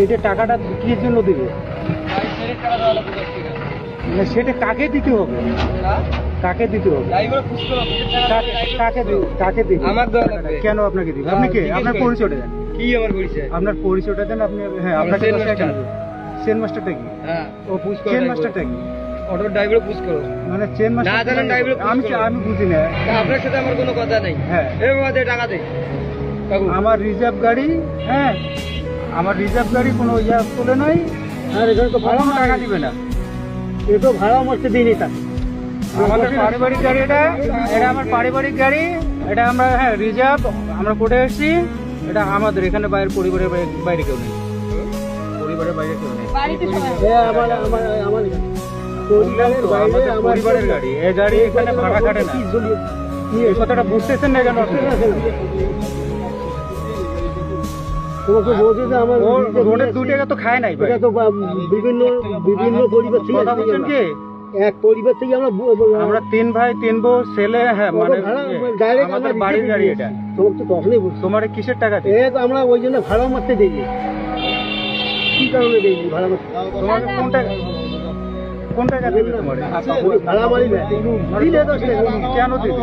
এটা টাকাটা কি জন্য দিবে? সেটা কাকে দিতে হবে? কাকে দিতে হবে? কাকে দিবে? আমার দেওয়া লাগবে। কেন আপনাকে দিবে? আপনি কে? আপনার পরিচয়টা দেন। কি আমার পরিচয়? আপনার পরিচয়টা দেন। আপনি হ্যাঁ, আপনার চেন মাস্টার। চেন মাস্টারটা কি? হ্যাঁ, ও পুশ করো। চেন মাস্টারটা কি? অটো ড্রাইভার পুশ করো। মানে চেন মাস্টার না জানেন ড্রাইভার আমি বুঝি না। আপনার সাথে আমার কোনো কথা নেই। হ্যাঁ, এ বাবা দে টাকা দে। কাকু আমার রিজার্ভ গাড়ি, হ্যাঁ আমার রিজার্ভ গাড়ি কোনো ইয়া তোলে নাই। আর এখানে তো ভাড়া টাকা দিবে না। এ তো ভাড়া মারতে দিইনি তাকে। আমাদের পারিবারিক গাড়ি এটা, এটা আমার পারিবারিক গাড়ি। এটা আমরা হ্যাঁ রিজার্ভ, আমরা কোর্টে এসেছি। এটা আমাদের এখানে বাইরে পরিবারের বাইরে কেউ নেই। পরিবারের বাইরে কেউ নেই। পরিবারের গাড়ি, এই গাড়ি এখানে ভাড়া কাটে না। এই কথাটা বুঝতেছেন না কেন? তোমাকে বলছি যে আমার রোডের 2 টাকা তো খায় নাই ভাই। এটা তো বিভিন্ন পরিবার থেকে কথা বলছেন কি? এক পরিবার থেকে আমরা 3 ভাই 3 বউ ছেলে। হ্যাঁ মানে আমাদের বাড়ির গাড়ি এটা। তোমাকে তো তখনই বলছি। তোমার কিসের টাকা দিই? এই তো আমরা ওই জন্য ভাড়া মারতে দেই। কি কারণে দেই ভাড়া মারতে? তোমাকে কোন টাকা দিবে তোমার? ভাড়া মারি না। দিলে তো কেন দিবে?